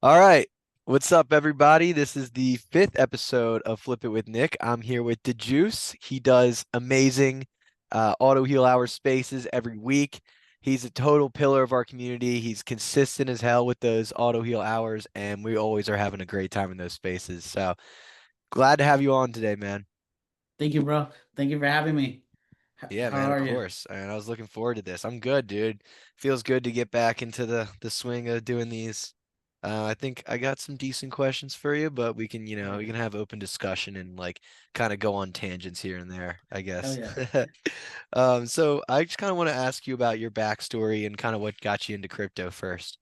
All right. What's up, everybody? This is the fifth episode of Flip It with Nick. I'm here with DeJuice. He does amazing auto heal hour spaces every week. He's a total pillar of our community. He's consistent as hell with those auto heal hours, and we always are having a great time in those spaces. So glad to have you on today, man. Thank you, bro. Thank you for having me. Yeah, How man, of are you? course. And I was looking forward to this. I'm good, dude. Feels good to get back into the swing of doing these. I think I got some decent questions for you, but we Yeah. can have open discussion and like kind of go on tangents here and there, I Hell guess. yeah. So I just kind of want to ask you about your backstory and kind of what got you into crypto first.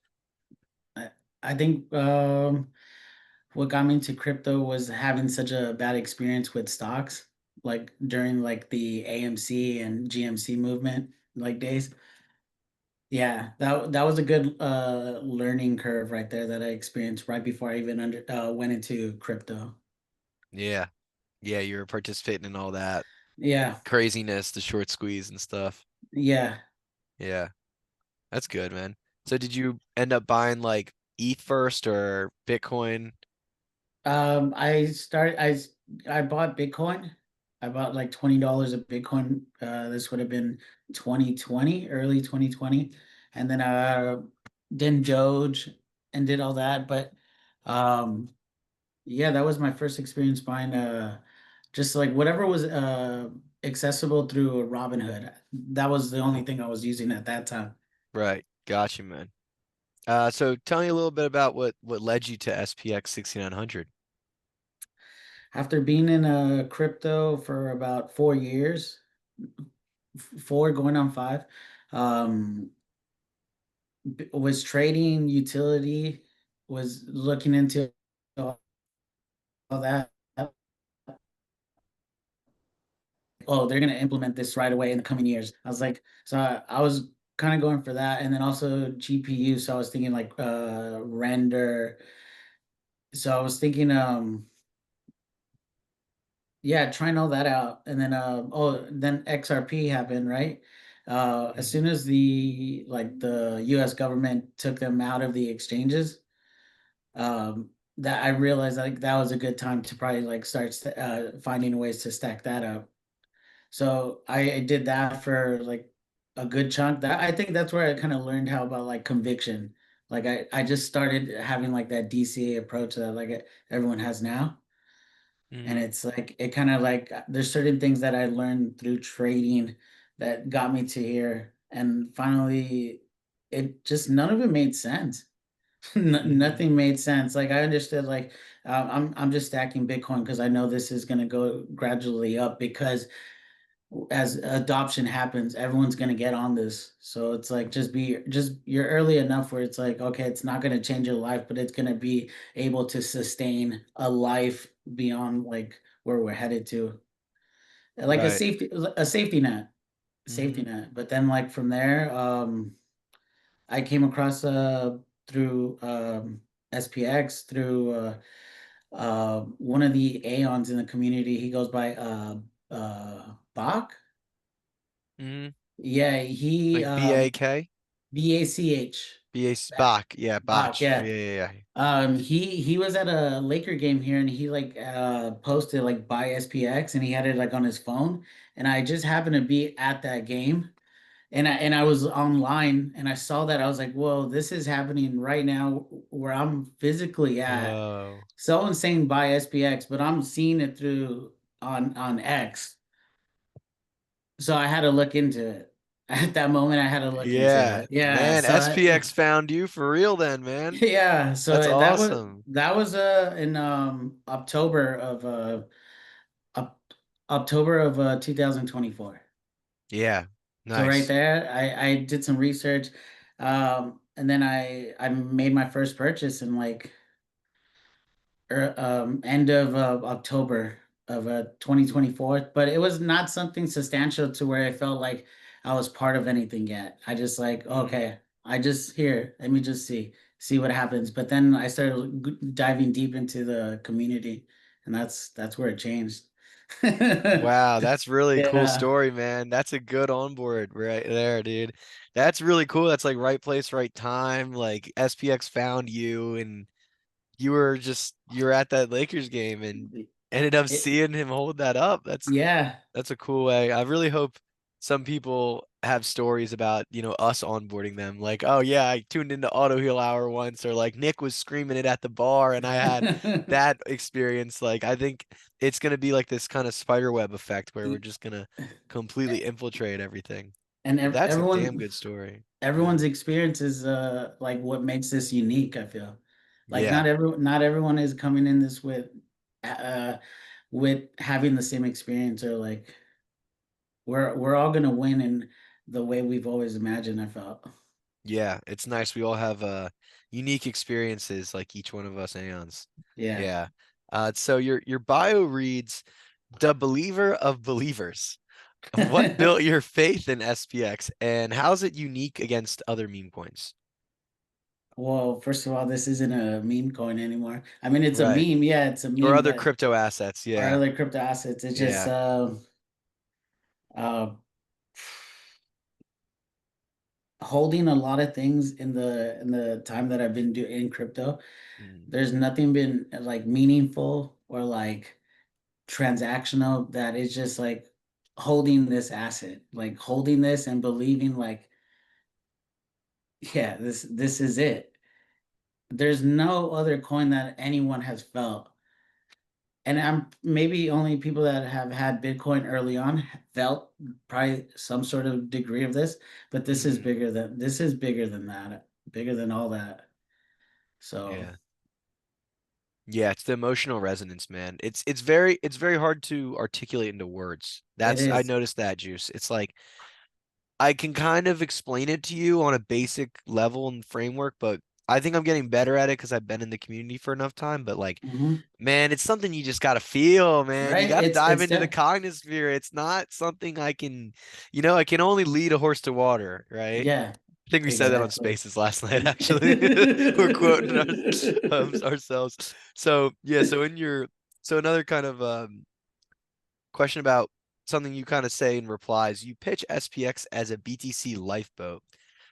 I, I think what got me into crypto was having such a bad experience with stocks, like during like the AMC and GMC movement like days. Yeah, that was a good learning curve right there that I experienced right before I even went into crypto. Yeah. Yeah, you were participating in all that Yeah. craziness, the short squeeze and stuff. Yeah. Yeah. That's good, man. So did you end up buying like ETH first or Bitcoin? I bought Bitcoin. I bought like $20 of Bitcoin. This would have been 2020, early 2020. And then did Doge and did all that. But um yeah, that was my first experience buying just like whatever was accessible through Robinhood. That was the only thing I was using at that time. Right. Got you, man. So tell me a little bit about what led you to SPX 6900. After being in crypto for about 4 years, four going on five. Um, was trading utility, was looking into all that. Oh, they're going to implement this right away in the coming years. I was like, so I was kind of going for that. And then also GPU. So I was thinking like render. So I was thinking, yeah, trying all that out. And then, then XRP happened, right? As Mhm. soon as the US government took them out of the exchanges, that I realized like that was a good time to probably like start finding ways to stack that up. So I did that for like a good chunk. That I think that's where I kind of learned how about like conviction. Like I just started having like that DCA approach that like everyone has now. And Mhm. it's like it kind of like there's certain things that I learned through trading that got me to here. And finally it just none of it made sense. Mhm. Nothing made sense. Like I understood, like I'm just stacking Bitcoin because I know this is going to go gradually up because as adoption happens, everyone's going to get on this. So it's like just you're early enough where it's like okay, it's not going to change your life, but it's going to be able to sustain a life beyond like where we're headed to, like Right. a safety Mhm. net. But then like from there, I came across through SPX through one of the Aeons in the community. He goes by Bach. Mhm. Yeah, he Like BAK? BACH. BA Bach. Yeah, Bach, Bach. Yeah, yeah. yeah, yeah. He was at a Laker game here and he like posted like buy SPX and he had it like on his phone and I just happened to be at that game. And I was online and I saw that I was like, whoa, this is happening right now where I'm physically at. Whoa. Someone's saying buy SPX, but I'm seeing it through on X. So I had to look into it. At that moment, I had to look into Yeah. it. Yeah. Man, SPX found you for real then, man. Yeah. That's So awesome. that was in Oc- October of 2024. Yeah. So right Nice. there, I did some research, and then I made my first purchase in like end of October of 2024. But it was not something substantial to where I felt like I was part of anything yet. I just like Mhm. okay, I just here. Let me just see what happens. But then I started diving deep into the community, and that's where it changed. Wow, that's really cool Yeah. story, man. That's a good onboard right there, dude. That's really cool. That's like right place, right time. Like SPX found you and you were at that Lakers game and ended up It, seeing him hold that up. yeah. That's a cool way. I really hope some people have stories about, us onboarding them. Like, oh yeah, I tuned into Auto Heal Hour once, or like Nick was screaming it at the bar and I had that experience. Like, I think it's gonna be like this kind of spider web effect where we're just gonna completely infiltrate everything. And But that's a damn everyone good story. Yeah. everyone's experience is like what makes this unique, I feel. Like Yeah. not everyone is coming in this uh with having the same experience, or like we're all gonna win in the way we've always imagined, I felt. Yeah. It's nice. We all have unique experiences like each one of us Aeons. Yeah. Yeah. So your bio reads the believer of believers. What built your faith in SPX and how's it unique against other meme coins? Well, first of all, this isn't a meme coin anymore. I mean, it's a Right. meme, yeah, it's a Or meme, other but crypto assets. our Yeah. other crypto assets, it's just Yeah. uh holding a lot of things in the time that I've been doing in crypto. Mm, There's nothing been like meaningful or like transactional that is just like holding this asset, like holding this and believing like, yeah, this is it. There's no other coin that anyone has felt. And I'm maybe only people that have had Bitcoin early on felt probably some sort of degree of this, but hmm this is bigger than that, bigger than all that. So Yeah. Yeah, it's the emotional resonance, man. It's very hard to articulate into words. it I is. noticed that, Juice. It's like I can kind of explain it to you on a basic level and framework, but I think I'm getting better at it because I've been in the community for enough time. But like, Mhm. man, it's something you just gotta feel, man. You Right? gotta dive It's into the that. cognosphere. It's not something I can only lead a horse to water, right? Yeah, I think we said that on exactly. Spaces last night, actually. We're quoting ourselves. So yeah, so another kind of question about something you kind of say in replies. You pitch SPX as a BTC lifeboat.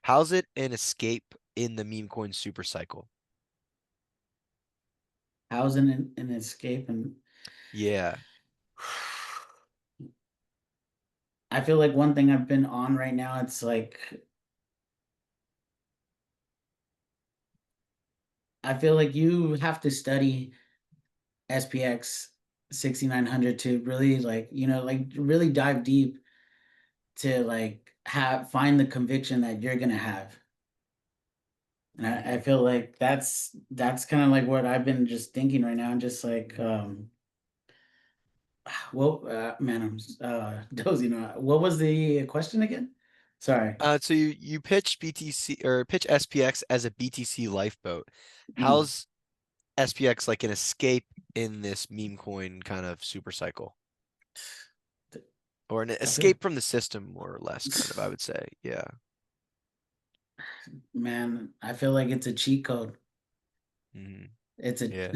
How's it an escape in the meme coin super cycle? Housing and escape, and Yeah. I feel like one thing I've been on right now, it's like I feel like you have to study SPX 6900 to really like, like really dive deep to like have find the conviction that you're gonna have. And I Mhm. feel like that's kind of like what I've been just thinking right now. And just like well man, I'm dozing on. What was the question again? Sorry. So you pitch BTC or pitch SPX as a BTC lifeboat. Mm. How's SPX like an escape in this meme coin kind of super cycle? Or an I feel escape from the system, more or less, kind of, I would say. Yeah. man, I feel like it's a cheat code. hmm It's a Yeah.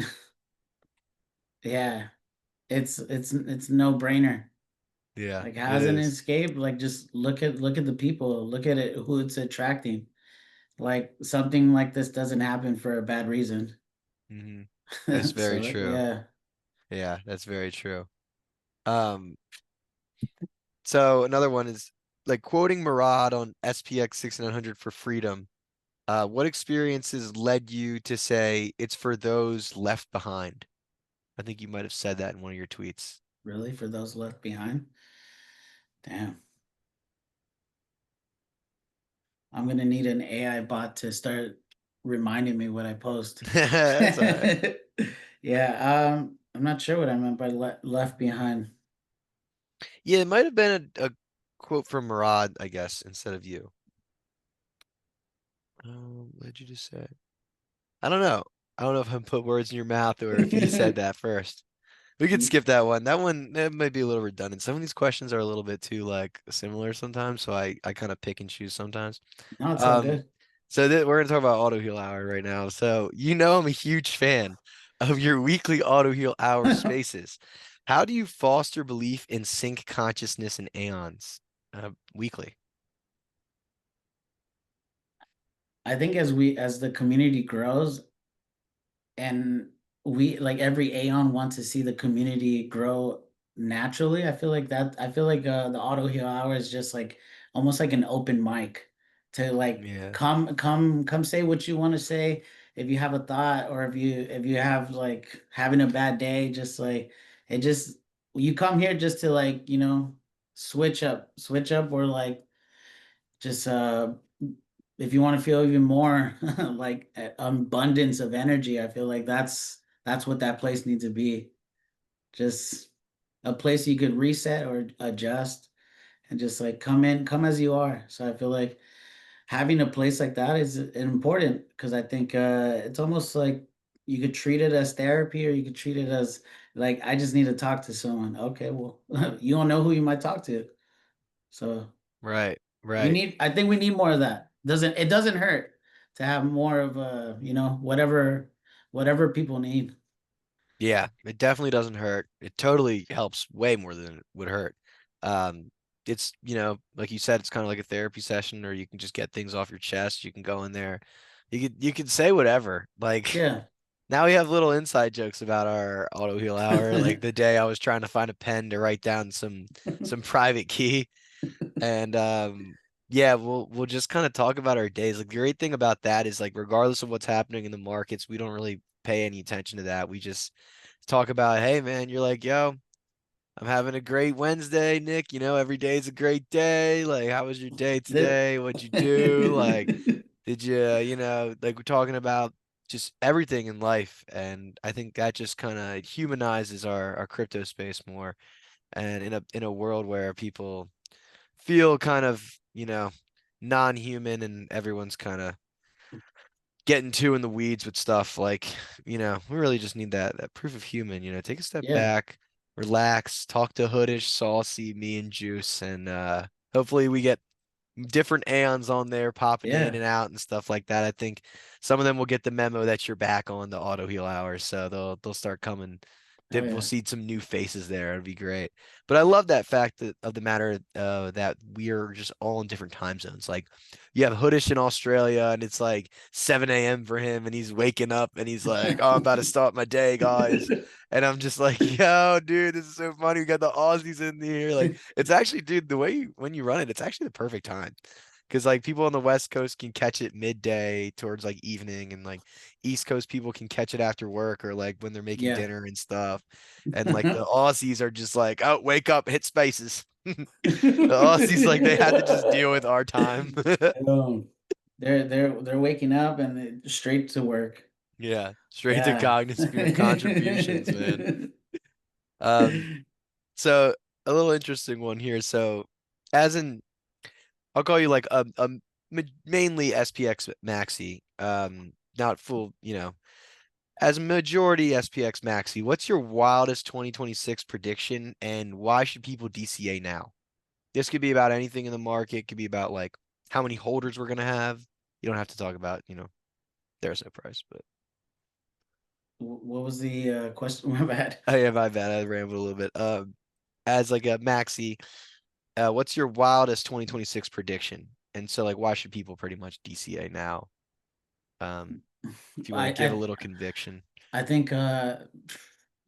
yeah, it's no brainer. Yeah, Like it has an is. escape, like just look at the people, look at it, who it's attracting. Like something like this doesn't happen for a bad reason. hmm That's very So true. yeah. Yeah, that's very true. Um, so another one is like quoting Murad on SPX 6900 for freedom. What experiences led you to say it's for those left behind? I think you might have said that in one of your tweets. Really, for those left behind? Damn. I'm gonna need an AI bot to start reminding me what I post. That's all right. Yeah, I'm not sure what I meant by left behind. Yeah, it might have been a quote from Murad, I guess, instead of you. What did you just say? I don't know. I don't know if I put words in your mouth or if you said that first. We could skip that one. That one that might be a little redundant. Some of these questions are a little bit too like similar sometimes, so I kind of pick and choose sometimes. No, it's all Um, good. so we're gonna talk about Auto Heal Hour right now. So I'm a huge fan of your weekly Auto Heal Hour spaces. How do you foster belief in sync consciousness and aeons weekly? I think as the community grows, and we like every Aeon wants to see the community grow naturally. I feel like the Auto Heal Hour is just like almost like an open mic to like Yeah. come say what you want to say. If you have a thought, or if you have like having a bad day, just like it just you come here just to like, switch up, or like just if you want to feel even more like abundance of energy. I feel like that's what that place needs to be. Just a place you could reset or adjust, and just like come as you are. So I feel like having a place like that is important, because I think it's almost like you could treat it as therapy, or you could treat it as like, I just need to talk to someone. Okay, well, you don't know who you might talk to. So Right. Right. I think we need more of that. It doesn't hurt to have more of whatever people need. Yeah, it definitely doesn't hurt. It totally helps way more than it would hurt. Um, it's, like you said, it's kind of like a therapy session, or you can just get things off your chest. You can go in there. You can say whatever. Like Yeah. now we have little inside jokes about our auto heal hour. Like the day I was trying to find a pen to write down some private key. And yeah, we'll just kind of talk about our days. Like the great thing about that is like regardless of what's happening in the markets, we don't really pay any attention to that. We just talk about, hey man, you're like, yo, I'm having a great Wednesday, Nick. Every day's a great day. Like, how was your day The- today? What'd you do? Like, did you, like we're talking about just everything in life. And I think that just kind of humanizes our crypto space more. And in a world where people feel kind of, non-human and everyone's kind of getting too in the weeds with stuff like, we really just need that proof of human, take a step yeah. back, relax, talk to Hoodish, Saucy, me and Juice, and hopefully we get different Aeons on there popping in Yeah. and out and stuff like that. I think some of them will get the memo that you're back on the auto heal hours, so they'll start coming. Oh We'll yeah. see some new faces there. It'd be great. But I love that fact of the matter that we're just all in different time zones. Like you have Hoodish in Australia, and it's like 7 a.m. for him, and he's waking up and he's like, "Oh, I'm about to start my day, guys." And I'm just like, "Yo, dude, this is so funny. We got the Aussies in here. Like, it's actually, dude, the way when you run it, it's actually the perfect time." Because like people on the West Coast can catch it midday towards like evening, and like East Coast people can catch it after work or like when they're making Yeah. dinner and stuff. And like the Aussies are just like, oh, wake up, hit spaces. The Aussies like they had to just deal with our time. Um, they're waking up and straight to work. Yeah, straight to Yeah. cognitive contributions, man. Um, so a little interesting one here. So, as in, I'll call you like mainly SPX Maxi, not full, as a majority SPX Maxi. What's your wildest 2026 prediction, and why should people DCA now? This could be about anything in the market. It could be about like how many holders we're gonna have. You don't have to talk about, there's no price, but What was the question? My bad. oh yeah, my bad. I rambled a little bit. As like a maxi, what's your wildest 2026 prediction? And so like, why should people pretty much DCA now? Um, if you want to I give a I little conviction. I think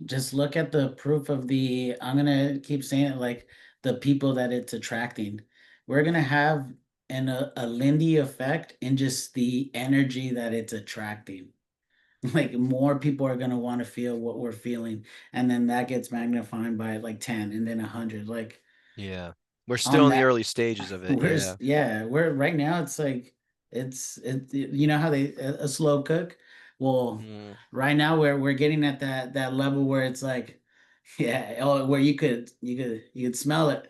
just look at the proof of the, I'm gonna keep saying it, like the people that it's attracting. We're gonna have a Lindy effect in just the energy that it's attracting. Like more people are gonna want to feel what we're feeling, and then that gets magnified by like 10 and then 100. Like Yeah, we're still on in the that, early stages of it. Yeah. we're right now, it's like you know how they a slow cook. Well, Mm. right now we're getting at that level where it's like, yeah, oh, where you could smell it.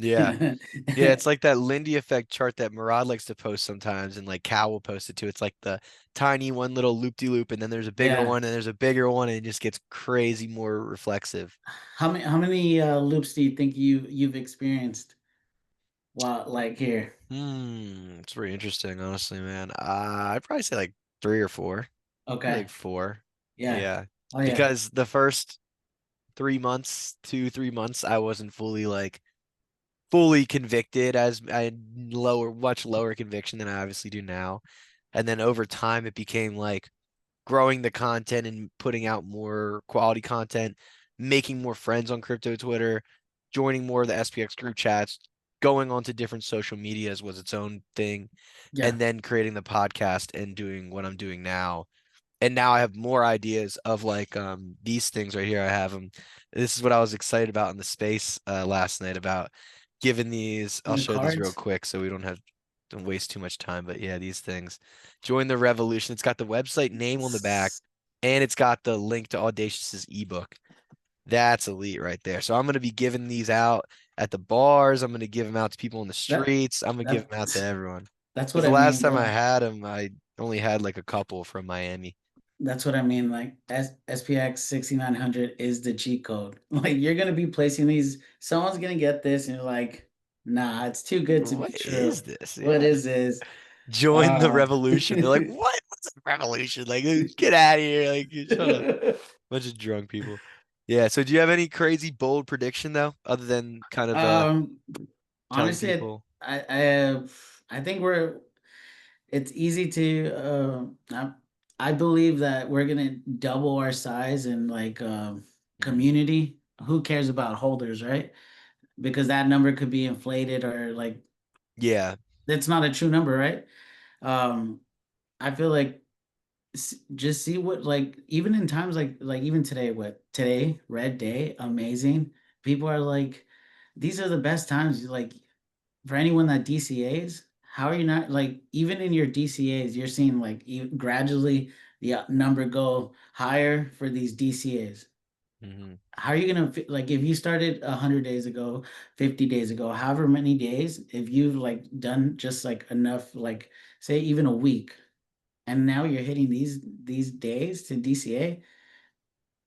Yeah. Yeah, it's like that Lindy effect chart that Murad likes to post sometimes, and like Cal will post it too. It's like the tiny one little loop-de-loop, and then there's a bigger Yeah. one, and there's a bigger one, and it just gets crazy more reflexive. How many loops do you think you've experienced while like here? It's very interesting, honestly, man. I'd probably say like three or four. Maybe like Okay. four. Yeah. Yeah. Oh yeah. Because the first 3 months, 2, 3 months, I wasn't fully convicted, as I had much lower conviction than I obviously do now. And then over time it became like, growing the content and putting out more quality content, making more friends on crypto Twitter, joining more of the SPX group chats, going on to different social medias was its own thing, Yeah. and then creating the podcast and doing what I'm doing now. And now I have more ideas of like these things right here. I have them. This is what I was excited about in the space last night about giving these. I'll The show these real cards. quick so we don't waste too much time. But yeah, these things. Join the revolution. It's got the website name on the back, and it's got the link to Audacious's ebook. That's elite right there. So I'm gonna be giving these out at the bars. I'm gonna give them out to people in the That streets. I'm gonna give them out to that's everyone. that's Because what the I last mean, time I bro. had them, I only had like a couple from Miami. That's what I mean. Like SPX 6900 is the cheat code. Like you're gonna be placing these. Someone's gonna get this, and you're like, nah, it's too good to be What is true. this? What Yeah. is this? Join the Uh, revolution. They're like, what? What's the revolution? Like, get out of here. Like, shut up. Bunch of drunk people. Yeah. So do you have any crazy bold prediction though, other than kind of um, telling honestly, people? I think we're. It's easy to. I believe that we're gonna double our size in like Mhm. community. Who cares about holders, right? Because that number could be inflated or like Yeah. that's not a true number, right? Um, I feel like just see what like even in times like even today, what today, red day, amazing. People are like, these are the best times. Like for anyone that DCAs, how are you not like even in your DCAs, you're seeing like gradually the number go higher for these DCAs. Hmm. How are you gonna like if you started 100 days ago, 50 days ago, however many days, if you've like done just like enough, like say even a week, and now you're hitting these days to DCA,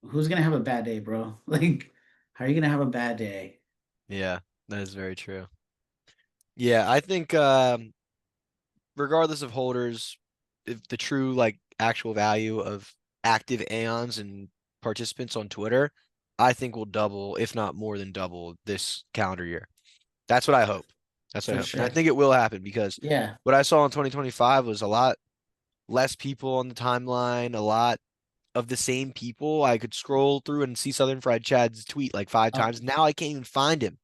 who's gonna have a bad day, bro? Like, how are you gonna have a bad day? Yeah. That is very true. Yeah. I think regardless of holders, if the true like actual value of active Aeons and participants on Twitter, I think will double, if not more than double, this calendar year. That's what I hope. That's what I For hope. And I sure. think it will happen because Yeah. what I saw in 2025 was a lot less people on the timeline, a lot of the same people. I could scroll through and see Southern Fried Chad's tweet like five Oh, times. Now I can't even find him.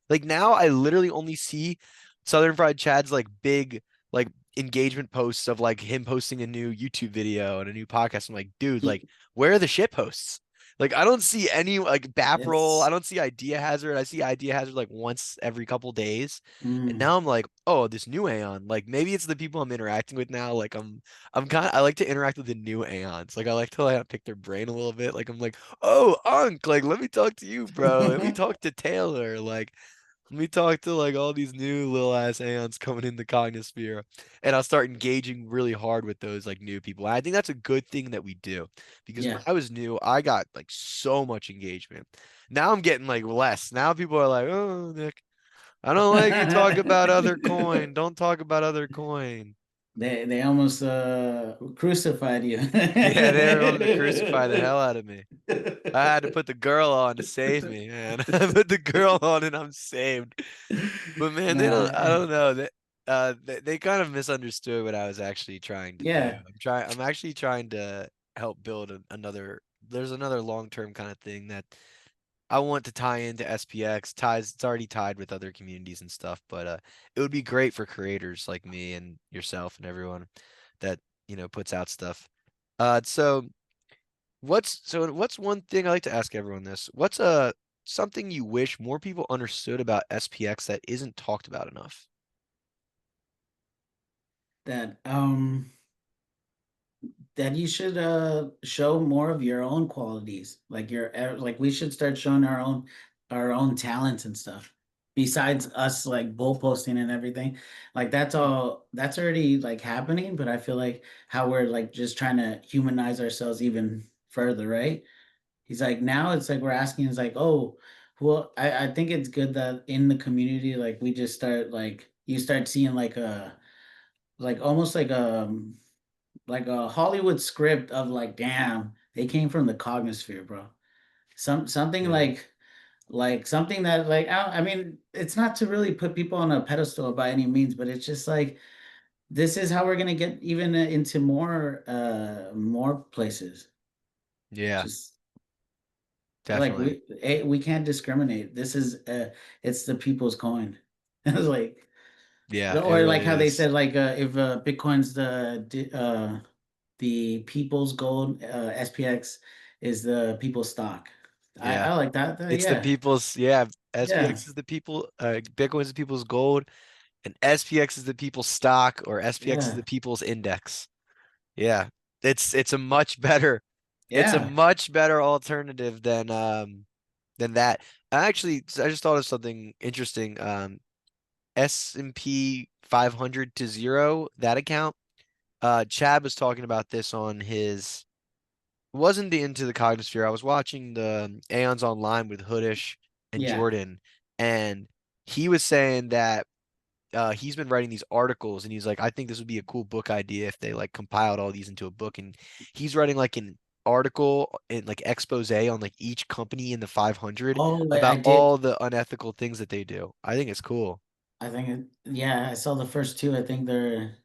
Like now I literally only see Southern Fried Chad's like big like engagement posts of like him posting a new YouTube video and a new podcast. I'm like, dude, like where are the shit posts? Like I don't see any like Baproll. I it's don't see Idea Hazard. I see Idea Hazard like once every couple days. And mm, now I'm like, oh, this new Aeon. Like maybe it's the people I'm interacting with now. Like I'm kind of I like to interact with the new Aeons. Like I like to like pick their brain a little bit. Like I'm like, oh, Unc, like let me talk to you, bro. Let me talk to Taylor. Like let me talk to like all these new little ass Aeons coming in the Cognosphere. And I'll start engaging really hard with those like new people. And I think that's a good thing that we do. Because when yeah. I was new, I got like so much engagement. Now I'm getting like less. Now people are like, oh, Nick, I don't like you talk about other coin. Don't talk about other coin. They almost crucified you. Yeah, they were going to crucify the hell out of me. I had to put the girl on to save me, man. I put the girl on and I'm saved. But man, they don't Nah, I don't know. They kind of misunderstood what I was actually trying to do. yeah, I'm actually trying to help build another there's another long-term kind of thing that I want to tie into SPX. It's already tied with other communities and stuff, but it would be great for creators like me and yourself and everyone that, puts out stuff. So what's one thing I like to ask everyone this? What's something you wish more people understood about SPX that isn't talked about enough? that that you should show more of your own qualities, like like we should start showing our own talents and stuff besides us like bull posting and everything. Like that's already like happening, but I feel like how we're like just trying to humanize ourselves even further, right? He's like, now it's like we're asking, it's like, oh, well, I think it's good that in the community, like we just start like you start seeing like almost like a Hollywood script of like, damn, they came from the Cognosphere, bro. Something Yeah. like something that like I mean, it's not to really put people on a pedestal by any means, but it's just like this is how we're gonna get even into more places. Yeah, Just like definitely. we can't discriminate. This is it's the people's coin. It's like Yeah, it or like really how they is. said like if Bitcoin's the people's gold, SPX is the people's stock. Yeah. I like that. It's the Yeah. people's, yeah, Yeah. SPX is the people, Bitcoin is the people's gold, and SPX is the people's stock, or SPX is Yeah. the people's index. Yeah. It's a much better, it's a Yeah. much better alternative than that. I just thought of something interesting. S&P 500 to zero, that account. Chad was talking about this on his wasn't the Into the Cognosphere. I was watching the Aeons Online with Hoodish and Yeah. Jordan, and he was saying that he's been writing these articles, and he's like, I think this would be a cool book idea if they like compiled all these into a book. And he's writing like an article and like expose on like each company in the 500 Oh, I about did. all the unethical things that they do. I think it's cool. I think yeah, I saw the first two. I think they're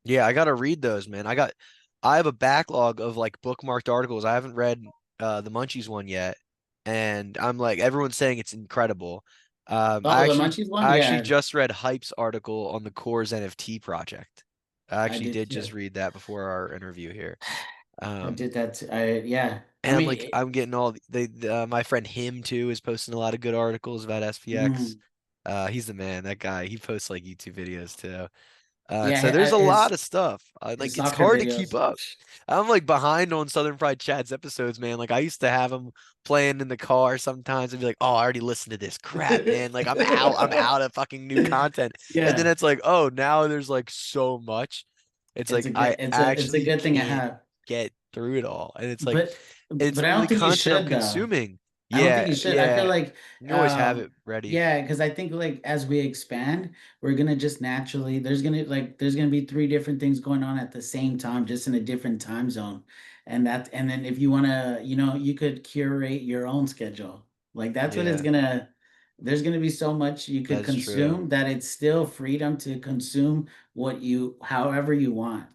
Yeah, I gotta read those, man. I have a backlog of like bookmarked articles. I haven't read the Munchies one yet, and I'm like everyone's saying it's incredible. oh the Munchies one. I actually Yeah, just read Hype's article on the Core's NFT project. I I actually did did just too. read that before our interview here. I Um, did that. I yeah. I and I'm mean, like I'm getting all my friend him too is posting a lot of good articles about SPX. mm, He's the man. That guy. He posts like YouTube videos too. So yeah. there's a lot His of stuff. his Like it's soccer hard to keep videos. up. I'm like behind on Southern Fried Chad's episodes, man. Like I used to have them playing in the car sometimes and be like, "Oh, I already listened to this crap, man. Like I'm out. I'm out of fucking new content." And then Yeah, it's like, "Oh, now there's like so much." It's like I it's a actually good thing to can't have. get through it all. And it's like it's But I only don't think you content I'm should though. consuming. I don't think Yeah, you should. I feel yeah. like, You always have it ready. yeah, because I think like as we expand, we're gonna just naturally there's gonna be three different things going on at the same time, just in a different time zone, and then if you wanna, you could curate your own schedule. Like that's what it's Yeah, gonna. There's gonna be so much you could that's true. consume that it's still freedom to consume however you want.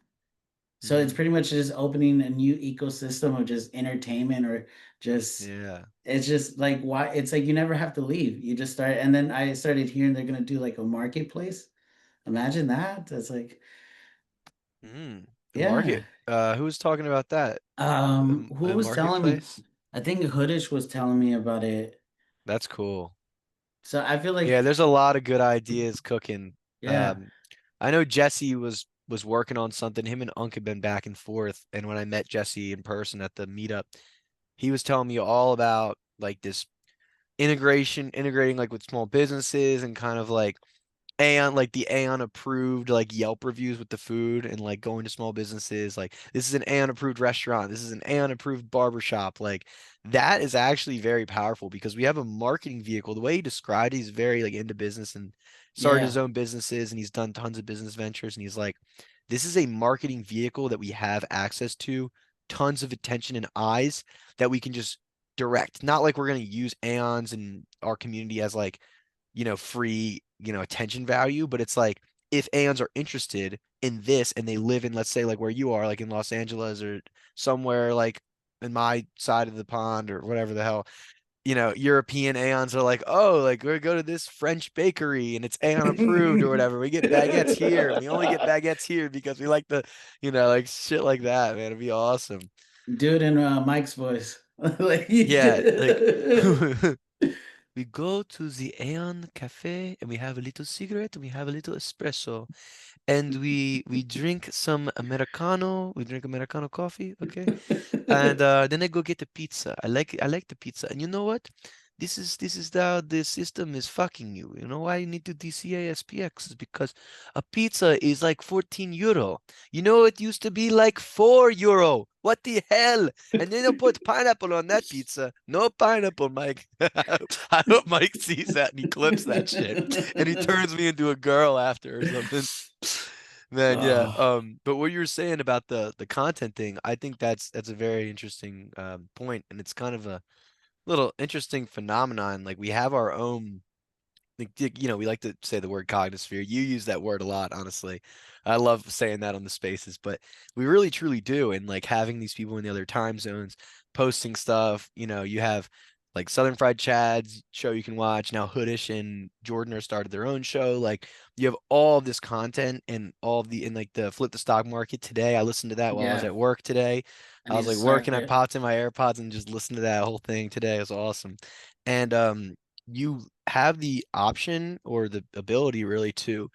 So it's Hmm. pretty much just opening a new ecosystem of just entertainment or just Yeah. it's just like why it's like you never have to leave. You just start and then I started hearing they're gonna do like a marketplace. Imagine that. That's like Mm, the yeah. market. Who was talking about that? Who A was telling me? marketplace? I think Hoodish was telling me about it. That's cool. So I feel Yeah, like there's a lot of good ideas cooking. yeah. Um, I know Jesse was working on something. Him and Unc had been back and forth, and when I met Jesse in person at the meetup, he was telling me all about like this integrating like with small businesses and kind of like Aeon, like the Aeon approved like Yelp reviews with the food and like going to small businesses. Like this is an Aeon approved restaurant. This is an Aeon approved barbershop. Like that is actually very powerful because we have a marketing vehicle. The way he described it, he's very like into business and started his Yeah. own businesses and he's done tons of business ventures. And he's like, this is a marketing vehicle that we have access to, tons of attention and eyes that we can just direct. Not like we're going to use Aeons and our community as like free, attention value, but it's like if Aeons are interested in this and they live in, let's say, like where you are, like in Los Angeles or somewhere like in my side of the pond or whatever the hell, European Aeons are like, oh, like we go to this French bakery and it's Aeon approved or whatever. We get baguettes here and we only get baguettes here because we like like shit like that, man. It'd be awesome. Do it in Mike's voice. Like Yeah, like we go to the Aeon Cafe and we have a little cigarette and we have a little espresso and we drink some Americano. We drink Americano coffee, okay? And then I go get a pizza. I like the pizza. And you know what? This is how the system is fucking you. You know why you need to DCA SPX is because a pizza is like 14 euro. You know it used to be like 4 euro. What the hell? And then you put pineapple on that pizza. No pineapple, Mike. I hope Mike sees that and he clips that shit and he turns me into a girl after or something. Man, yeah. Oh, But what you were saying about the content thing, I think that's a very interesting point, and it's kind of a little interesting phenomenon. Like we have our own you know, we like to say the word cognosphere. You use that word a lot, honestly. I love saying that on the spaces, but we really truly do. And like having these people in the other time zones posting stuff, you know, you have like Southern Fried Chad's show you can watch. Now Hoodish and Jordan are started their own show. Like you have all of this content and all of the and like the Flip the Stock Market today. I listened to that while I was Yeah, at work today. I I need was to like start working, I it. popped in my AirPods and just listened to that whole thing today. It was awesome. And you have the option or the ability really to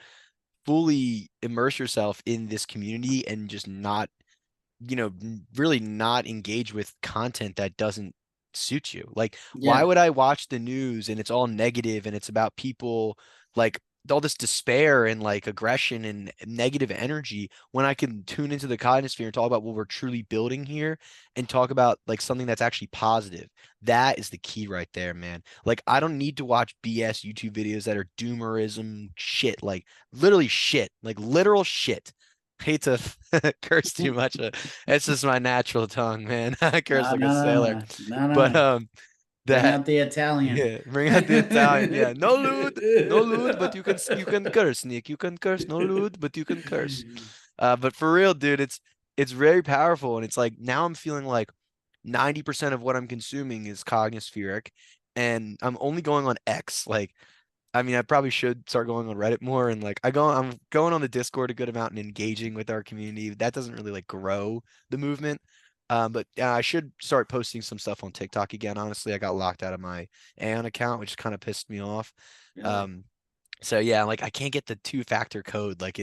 fully immerse yourself in this community and just not, you know, really not engage with content that doesn't suit you. Like, why Yeah, would I watch the news and it's all negative and it's about people like all this despair and like aggression and negative energy when I can tune into the Cognosphere and talk about what we're truly building here and talk about like something that's actually positive. That is the key right there, man. Like, I don't need to watch BS YouTube videos that are doomerism shit, like literally shit, like literal shit. Hate to curse too much. It's just my natural tongue, man. I curse no, like a no, sailor. no, no, no, But no. Bring that out the Italian. yeah, bring out the Italian. Yeah, no lewd, no lewd, but you can curse, Nick. You can curse. No lewd, but you can curse. But for real, dude, it's very powerful, and it's like now I'm feeling like 90% of what I'm consuming is cognospheric, and I'm only going on X. Like I mean, I probably should start going on Reddit more and like I'm going on the Discord a good amount and engaging with our community. That doesn't really like grow the movement. But I should start posting some stuff on TikTok again. Honestly, I got locked out of my Aeon account, which kind of pissed me off. Really? Um, so yeah, like I can't get the two-factor code. Like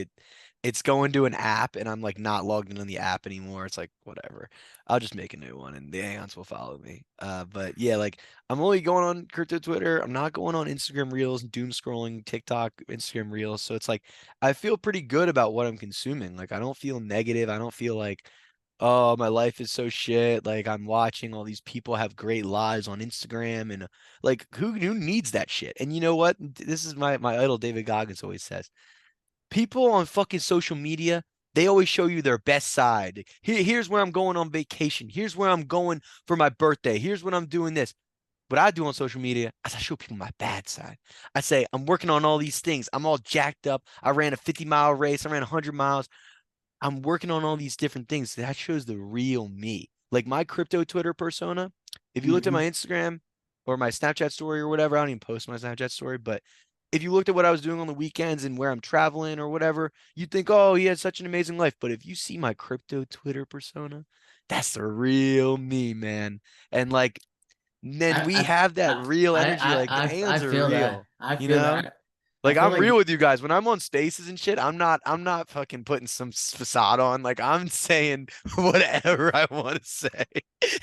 it's going to an app and I'm like not logged in on the app anymore. It's like whatever. I'll just make a new one and the Aeons will follow me. But yeah, like I'm only going on crypto Twitter. I'm not going on Instagram Reels, doom scrolling TikTok, Instagram Reels. So it's like I feel pretty good about what I'm consuming. Like I don't feel negative. I don't feel like oh, my life is so shit. Like I'm watching all these people have great lives on Instagram and like who needs that shit? And you know what? This is my idol David Goggins always says. People on fucking social media, they always show you their best side. Here's where I'm going on vacation. Here's where I'm going for my birthday. Here's when I'm doing this. What I do on social media is I show people my bad side. I say, I'm working on all these things. I'm all jacked up. I ran a 50-mile race. I ran 100 miles. I'm working on all these different things. That shows the real me. Like my crypto Twitter persona, if you looked at my Hmm. Instagram or my Snapchat story or whatever, I don't even post my Snapchat story, but if you looked at what I was doing on the weekends and where I'm traveling or whatever, you'd think, oh, he had such an amazing life. But if you see my crypto Twitter persona, that's the real me, man. And like, then we I, have that real energy. Like the I Aons are feel that. real, I you feel know? that. I Like feel I'm like, real with you guys. When I'm on spaces and shit, I'm not fucking putting some facade on. Like I'm saying whatever I want to say.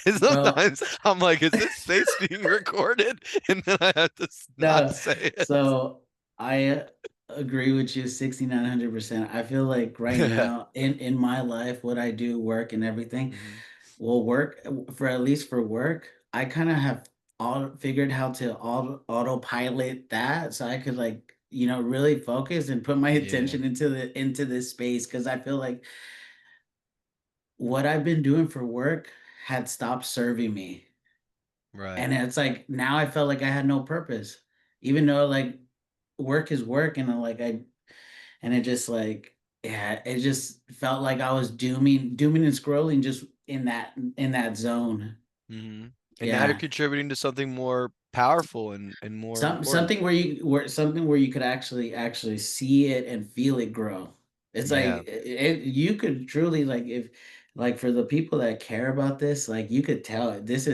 And bro. sometimes I'm like, is this space being recorded? And then I have to not No, say so I agree with you 6,900%. I feel like right it. now in my life, what I do, work and everything, hmm will work for at least for work. I kind of have all figured how to autopilot that so I could like, really focus and put my Yeah, attention into this space because I feel like what I've been doing for work had stopped serving me. right. And it's like now I felt like I had no purpose, even though like work is work, and and it just like yeah, it just felt like I was dooming and scrolling just in that zone. hmm And now you're Yeah, contributing to something more powerful and more important. something where you could actually see it and feel it grow. It's like Yeah. you could truly like if like for the people that care about this, like you could tell this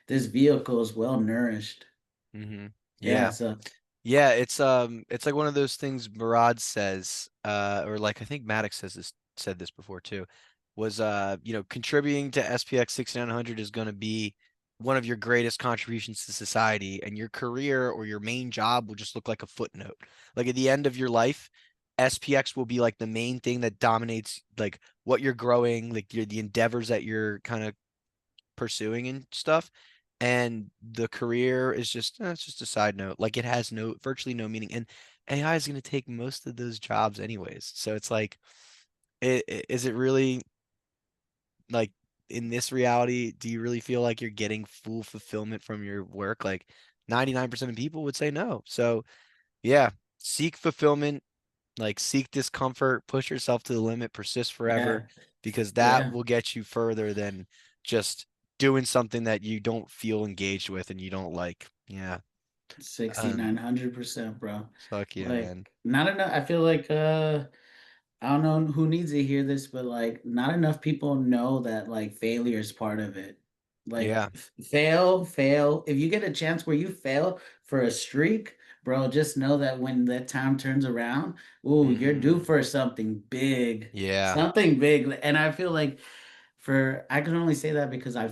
vehicle is well nourished. hmm Yeah, Yeah. so Yeah, it's like one of those things Murad says, or like I think Maddox said this before too, was you know, contributing to SPX 6900 is gonna be one of your greatest contributions to society, and your career or your main job will just look like a footnote. Like at the end of your life, SPX will be like the main thing that dominates like what you're growing, like the endeavors that you're kind of pursuing and stuff. And the career is just it's just a side note. Like it has no virtually no meaning. And AI is going to take most of those jobs anyways. So it's like, is it really like in this reality? Do you really feel like you're getting full fulfillment from your work? Like 99% of people would say no. So yeah, seek fulfillment, like seek discomfort, push yourself to the limit, persist forever, Yeah, because that yeah. will get you further than just doing something that you don't feel engaged with and you don't like. Yeah. Um, 6,900%, bro. fuck yeah, Like, man. not enough. I feel like I don't know who needs to hear this, but like not enough people know that like failure is part of it. Like Yeah. fail. If you get a chance where you fail for a streak, bro, just know that when that time turns around, ooh, you're due Hmm. for something big. Yeah. Something big. And I feel like for I can only say that because I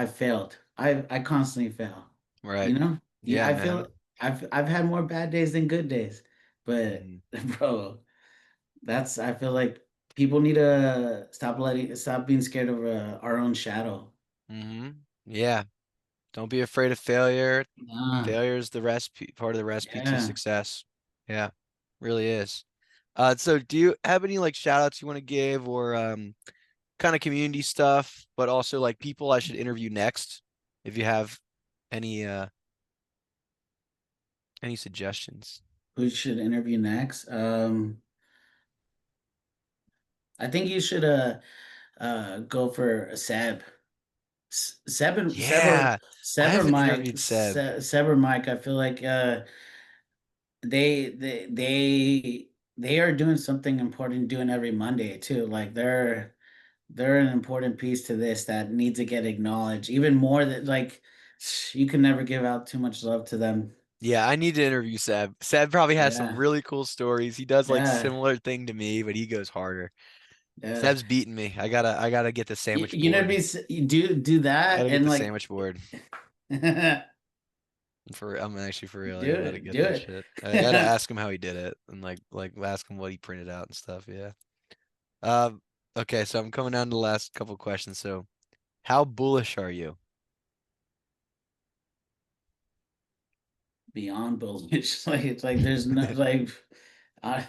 failed. I constantly fail. Right. You know? Yeah, Yeah, I man. feel I've had more bad days than good days. But Hmm. bro, that's I feel like people need to stop being scared of our own shadow. Hmm. Yeah. Don't be afraid of failure. Nah, Failure is the recipe, part of the recipe to yeah. success. Yeah, really is. So do you have any like shout outs you want to give or kind of community stuff, but also like people I should interview next if you have any any suggestions? Who should interview next? I think you should go for Seb. Yeah, I Seb or haven't Mike. interviewed Seb. Seb or Mike. I feel like they they they they are doing something important doing every Monday too. Like they're an important piece to this that needs to get acknowledged even more that like you can never give out too much love to them. Yeah, I need to interview Seb. Seb probably has some Yeah, really cool stories. He does like yeah, similar thing to me, but he goes harder. yeah. Seb's beating me. I gotta get the sandwich You know, board. you do I that gotta get and the like sandwich board. do I'm actually for real. I gotta it, get do that it. shit. I gotta ask him how he did it and like ask him what he printed out and stuff. Yeah. Um. Okay, so I'm coming down to the last couple questions. So, how bullish are you? Beyond bullish. Like it's like there's no like I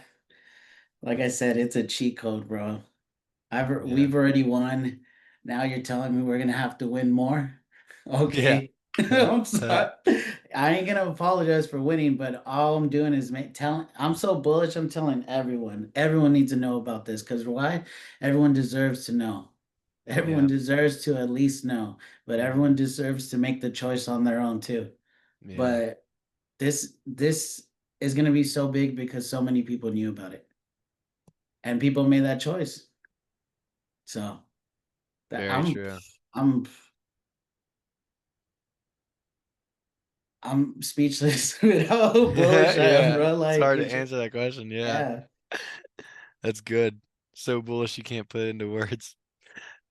like I said, it's a cheat code, bro. Yeah. We've already won. Now you're telling me we're gonna have to win more? Yeah. Okay. I'm sorry. I ain't gonna apologize for winning, but all I'm doing is I'm so bullish, I'm telling everyone. Everyone needs to know about this. Because why? Everyone deserves to know. Everyone Yeah. deserves to at least know, but everyone Hmm. deserves to make the choice on their own too. Yeah. But this is gonna be so big because so many people knew about it. And people made that choice. So that Very true. I'm I'm speechless with how bullish I am, Yeah. bro. It's Like hard to it's answer that question. Yeah. yeah, That's good. So bullish you can't put it into words.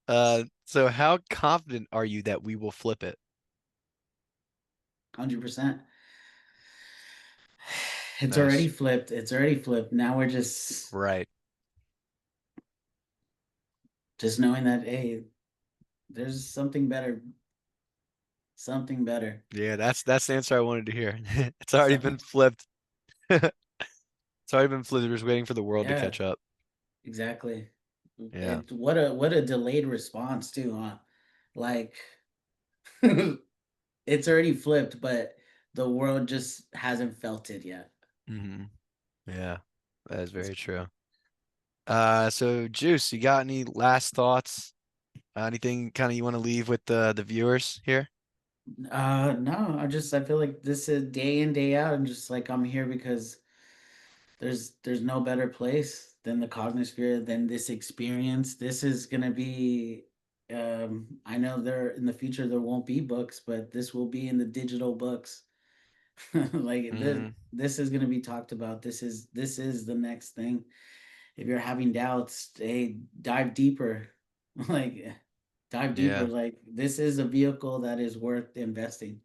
So how confident are you that we will flip it? 100%. It's already Nice. flipped. It's already flipped. Now we're Right. just knowing that hey, there's something better. Yeah, that's the answer I wanted to hear. It's already So been flipped. It's already been flipped. We're just waiting for the world to yeah, catch up. exactly. Yeah. It what a delayed response too, huh? Like it's already flipped, but the world just hasn't felt it yet. Hmm. Yeah. That is It's very true. So Juice, you got any last thoughts? Anything kind of you want to leave with the viewers here? no, I feel like this is day in, day out, and just like I'm here because there's no better place than the Cognisphere, than this experience. This is gonna be I know there in the future there won't be books, but this will be in the digital books. Like Hmm. this is gonna be talked about. This is the next thing. If you're having doubts, hey, dive deeper. Like dive deeper. Yeah. Like this is a vehicle that is worth investing.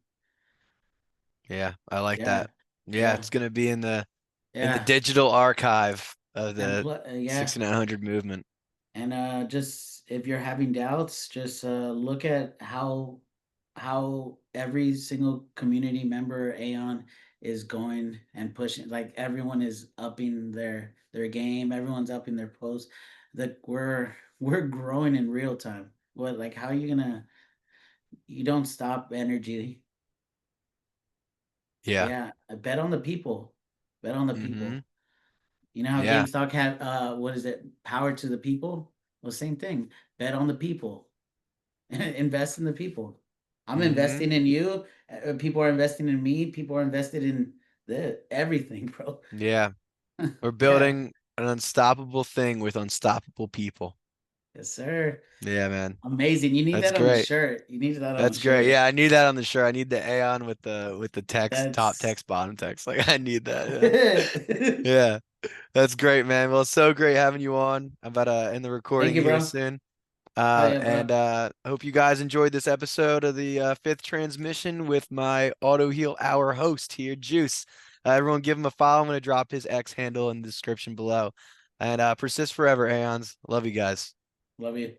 Yeah. I like Yeah, that. Yeah, yeah, it's gonna be in the yeah. digital archive of And the yeah, 6900 movement. and just if you're having doubts, just look at how every single community member Aeon is going and pushing. Like everyone is upping their game. Everyone's upping their posts. That we're growing in real time. What like how you gonna you don't stop energy. Yeah. Yeah, I bet on the people. Bet on the Mm-hmm. people. You know how Yeah. GameStop had what is it? Power to the people? Well, same thing. Bet on the people. Invest in the people. I'm Mm-hmm. investing in you. People are investing in me. People are invested in the everything, bro. Yeah. We're Yeah. building an unstoppable thing with unstoppable people. Yes, sir. Yeah, man. Amazing. You need That's that on a great. shirt. You need that on a That's great. shirt. Yeah, I need that on the shirt. I need the Aeon with the text, top That's text, bottom text. Like I need that. Yeah. thank Yeah. That's great, man. Well, it's so great having you on. I'm about to end the recording you, here bro. soon. Hell yeah, And bro. I hope you guys enjoyed this episode of the fifth transmission with my Auto Heal Hour host here, Juice. Everyone give him a follow. I'm going to drop his X handle in the description below. And persist forever, Aeons. Love you guys. Love you.